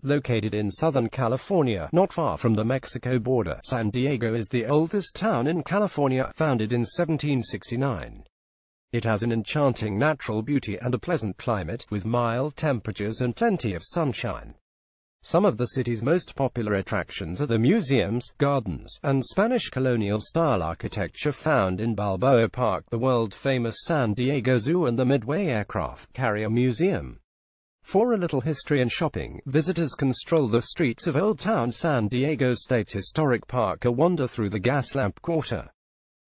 Located in Southern California, not far from the Mexico border, San Diego is the oldest town in California, founded in 1769. It has an enchanting natural beauty and a pleasant climate, with mild temperatures and plenty of sunshine. Some of the city's most popular attractions are the museums, gardens, and Spanish colonial-style architecture found in Balboa Park, the world-famous San Diego Zoo, and the Midway Aircraft Carrier Museum. For a little history and shopping, visitors can stroll the streets of Old Town San Diego State Historic Park or wander through the Gaslamp Quarter.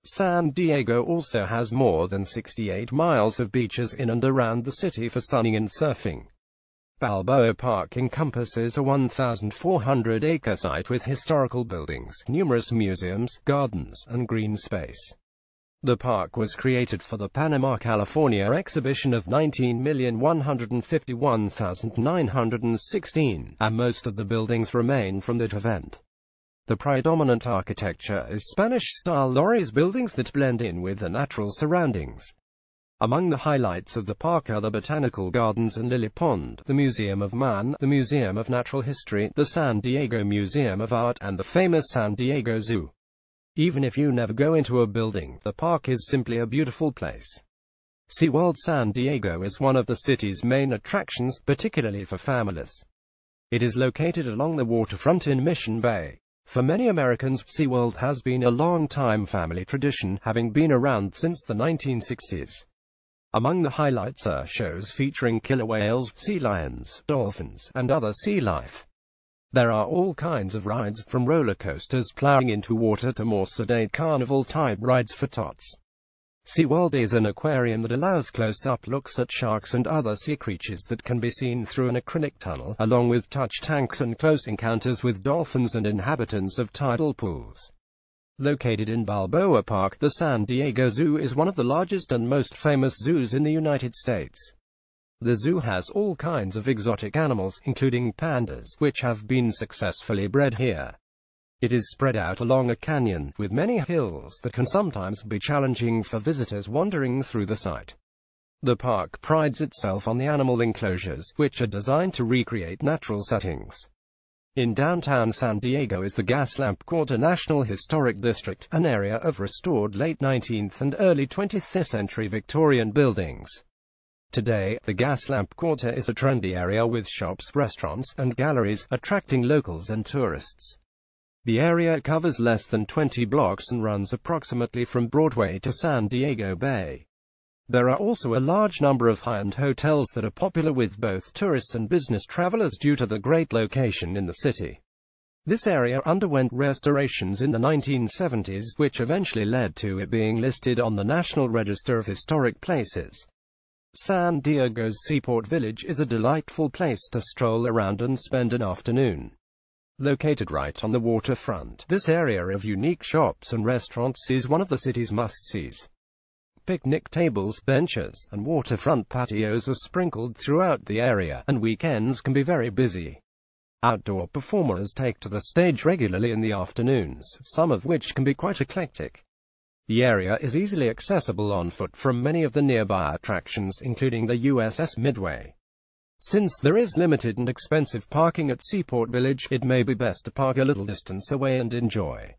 San Diego also has more than 68 miles of beaches in and around the city for sunning and surfing. Balboa Park encompasses a 1,400-acre site with historical buildings, numerous museums, gardens, and green space. The park was created for the Panama, California exhibition of 19,151,916, and most of the buildings remain from that event. The predominant architecture is Spanish-style lorries, buildings that blend in with the natural surroundings. Among the highlights of the park are the Botanical Gardens and Lily Pond, the Museum of Man, the Museum of Natural History, the San Diego Museum of Art, and the famous San Diego Zoo. Even if you never go into a building, the park is simply a beautiful place. SeaWorld San Diego is one of the city's main attractions, particularly for families. It is located along the waterfront in Mission Bay. For many Americans, SeaWorld has been a long-time family tradition, having been around since the 1960s. Among the highlights are shows featuring killer whales, sea lions, dolphins, and other sea life. There are all kinds of rides, from roller coasters plowing into water to more sedate carnival-type rides for tots. SeaWorld is an aquarium that allows close-up looks at sharks and other sea creatures that can be seen through an acrylic tunnel, along with touch tanks and close encounters with dolphins and inhabitants of tidal pools. Located in Balboa Park, the San Diego Zoo is one of the largest and most famous zoos in the United States. The zoo has all kinds of exotic animals, including pandas, which have been successfully bred here. It is spread out along a canyon, with many hills that can sometimes be challenging for visitors wandering through the site. The park prides itself on the animal enclosures, which are designed to recreate natural settings. In downtown San Diego is the Gaslamp Quarter National Historic District, an area of restored late 19th and early 20th century Victorian buildings. Today, the Gaslamp Quarter is a trendy area with shops, restaurants, and galleries, attracting locals and tourists. The area covers less than 20 blocks and runs approximately from Broadway to San Diego Bay. There are also a large number of high-end hotels that are popular with both tourists and business travelers due to the great location in the city. This area underwent restorations in the 1970s, which eventually led to it being listed on the National Register of Historic Places. San Diego's Seaport Village is a delightful place to stroll around and spend an afternoon. Located right on the waterfront, this area of unique shops and restaurants is one of the city's must-sees. Picnic tables, benches, and waterfront patios are sprinkled throughout the area, and weekends can be very busy. Outdoor performers take to the stage regularly in the afternoons, some of which can be quite eclectic. The area is easily accessible on foot from many of the nearby attractions, including the USS Midway. Since there is limited and expensive parking at Seaport Village, it may be best to park a little distance away and enjoy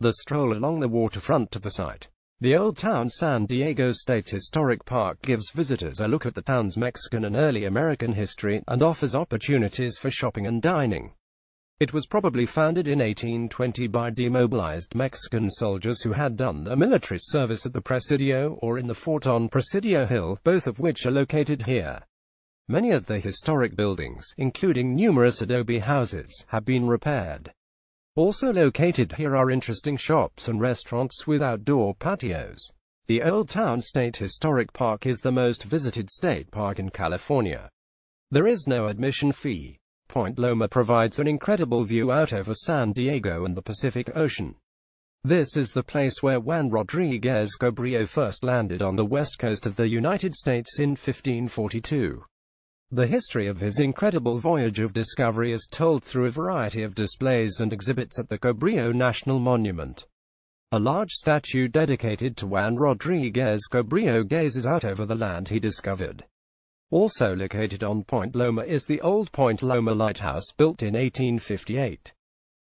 the stroll along the waterfront to the site. The Old Town San Diego State Historic Park gives visitors a look at the town's Mexican and early American history, and offers opportunities for shopping and dining. It was probably founded in 1820 by demobilized Mexican soldiers who had done their military service at the Presidio or in the fort on Presidio Hill, both of which are located here. Many of the historic buildings, including numerous adobe houses, have been repaired. Also located here are interesting shops and restaurants with outdoor patios. The Old Town State Historic Park is the most visited state park in California. There is no admission fee. Point Loma provides an incredible view out over San Diego and the Pacific Ocean. This is the place where Juan Rodriguez Cabrillo first landed on the west coast of the United States in 1542. The history of his incredible voyage of discovery is told through a variety of displays and exhibits at the Cabrillo National Monument. A large statue dedicated to Juan Rodriguez Cabrillo gazes out over the land he discovered. Also located on Point Loma is the old Point Loma Lighthouse, built in 1858.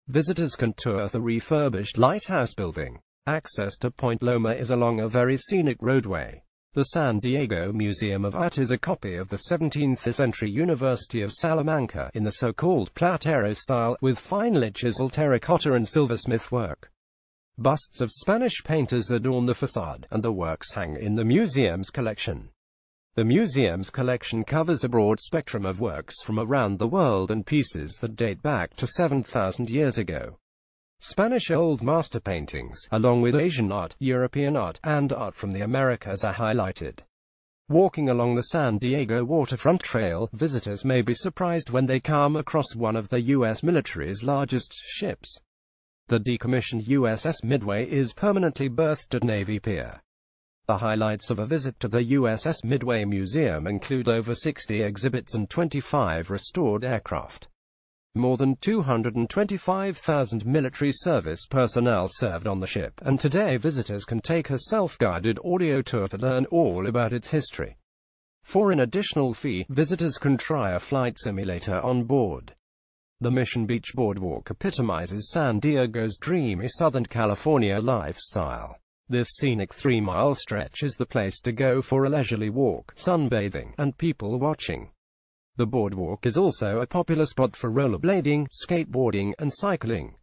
Visitors can tour the refurbished lighthouse building. Access to Point Loma is along a very scenic roadway. The San Diego Museum of Art is a copy of the 17th-century University of Salamanca in the so-called Platero style, with finely chiseled terracotta and silversmith work. Busts of Spanish painters adorn the facade, and the works hang in the museum's collection. The museum's collection covers a broad spectrum of works from around the world and pieces that date back to 7,000 years ago. Spanish Old Master paintings, along with Asian art, European art, and art from the Americas are highlighted. Walking along the San Diego waterfront trail, visitors may be surprised when they come across one of the U.S. military's largest ships. The decommissioned USS Midway is permanently berthed at Navy Pier. The highlights of a visit to the USS Midway Museum include over 60 exhibits and 25 restored aircraft. More than 225,000 military service personnel served on the ship, and today visitors can take a self-guided audio tour to learn all about its history. For an additional fee, visitors can try a flight simulator on board. The Mission Beach Boardwalk epitomizes San Diego's dreamy Southern California lifestyle. This scenic 3-mile stretch is the place to go for a leisurely walk, sunbathing, and people watching. The boardwalk is also a popular spot for rollerblading, skateboarding, and cycling.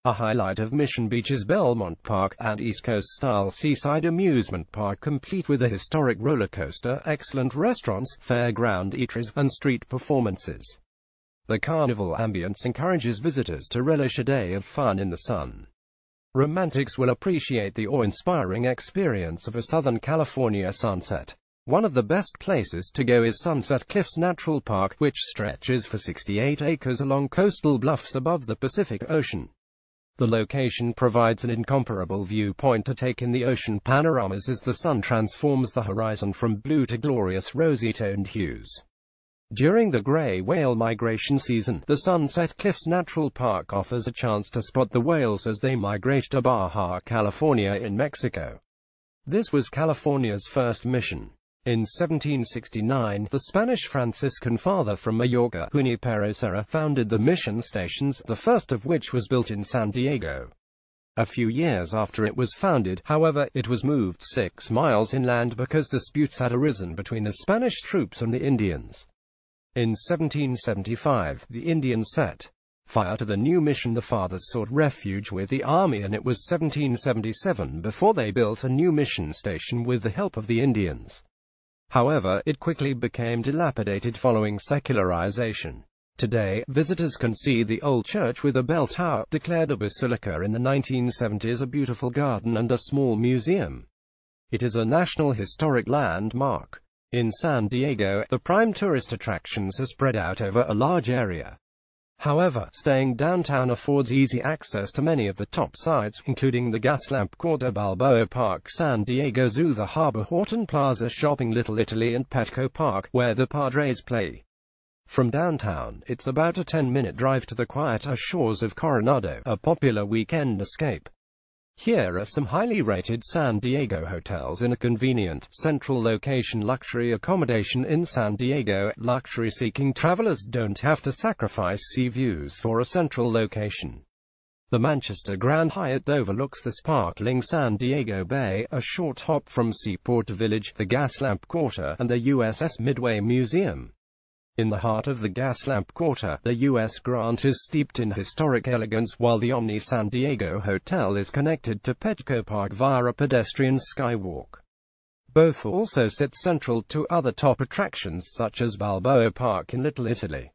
A highlight of Mission Beach is Belmont Park, an East Coast-style seaside amusement park complete with a historic roller coaster, excellent restaurants, fairground eateries, and street performances. The carnival ambience encourages visitors to relish a day of fun in the sun. Romantics will appreciate the awe-inspiring experience of a Southern California sunset. One of the best places to go is Sunset Cliffs Natural Park, which stretches for 68 acres along coastal bluffs above the Pacific Ocean. The location provides an incomparable viewpoint to take in the ocean panoramas as the sun transforms the horizon from blue to glorious rosy-toned hues. During the gray whale migration season, the Sunset Cliffs Natural Park offers a chance to spot the whales as they migrate to Baja California in Mexico. This was California's first mission. In 1769, the Spanish Franciscan father from Mallorca, Junipero Serra, founded the mission stations, the first of which was built in San Diego. A few years after it was founded, however, it was moved 6 miles inland because disputes had arisen between the Spanish troops and the Indians. In 1775, the Indians set fire to the new mission. The fathers sought refuge with the army, and it was 1777 before they built a new mission station with the help of the Indians. However, it quickly became dilapidated following secularization. Today, visitors can see the old church with a bell tower, declared a basilica in the 1970s, a beautiful garden, and a small museum. It is a National Historic Landmark. In San Diego, the prime tourist attractions are spread out over a large area. However, staying downtown affords easy access to many of the top sites, including the Gaslamp Quarter, Balboa Park, San Diego Zoo, the Harbor, Horton Plaza, Shopping Little Italy, and Petco Park, where the Padres play. From downtown, it's about a 10-minute drive to the quieter shores of Coronado, a popular weekend escape. Here are some highly rated San Diego hotels in a convenient, central location. Luxury accommodation in San Diego. Luxury-seeking travelers don't have to sacrifice sea views for a central location. The Manchester Grand Hyatt overlooks the sparkling San Diego Bay, a short hop from Seaport Village, the Gaslamp Quarter, and the USS Midway Museum. In the heart of the Gaslamp Quarter, the U.S. Grant is steeped in historic elegance, while the Omni San Diego Hotel is connected to Petco Park via a pedestrian skywalk. Both also sit central to other top attractions such as Balboa Park in Little Italy.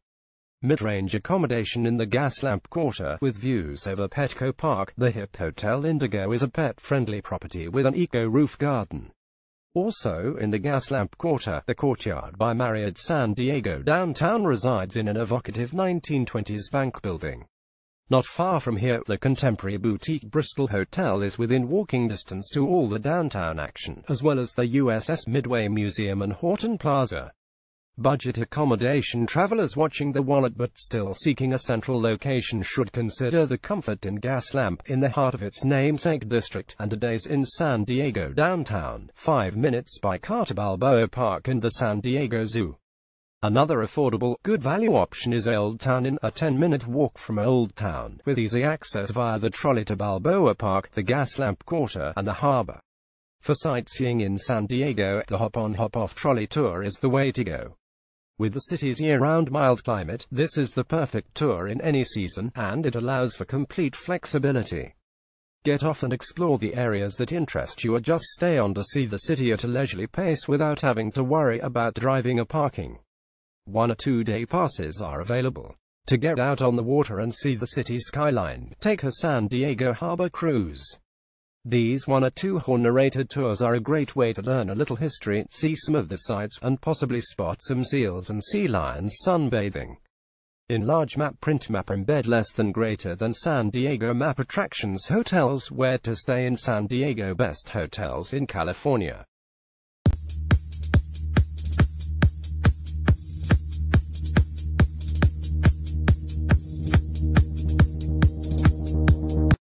Mid-range accommodation in the Gaslamp Quarter, with views over Petco Park. The hip Hotel Indigo is a pet-friendly property with an eco-roof garden. Also in the Gaslamp Quarter, the Courtyard by Marriott San Diego downtown resides in an evocative 1920s bank building. Not far from here, the contemporary boutique Bristol Hotel is within walking distance to all the downtown action, as well as the USS Midway Museum and Horton Plaza. Budget accommodation travelers watching the wallet but still seeking a central location should consider the Comfort Inn gas lamp in the heart of its namesake district, and a days in San Diego downtown, 5 minutes by car to Balboa Park and the San Diego Zoo. Another affordable, good value option is Old Town Inn, a 10-minute walk from Old Town, with easy access via the trolley to Balboa Park, the Gaslamp Quarter, and the harbor. For sightseeing in San Diego, the hop-on hop-off trolley tour is the way to go. With the city's year-round mild climate, this is the perfect tour in any season, and it allows for complete flexibility. Get off and explore the areas that interest you, or just stay on to see the city at a leisurely pace without having to worry about driving or parking. 1 or 2 day passes are available. To get out on the water and see the city skyline, take a San Diego Harbor cruise. These 1 or 2 narrated tours are a great way to learn a little history, see some of the sights, and possibly spot some seals and sea lions sunbathing. In large print map embed less than greater than San Diego map attractions, hotels, where to stay in San Diego, best hotels in California.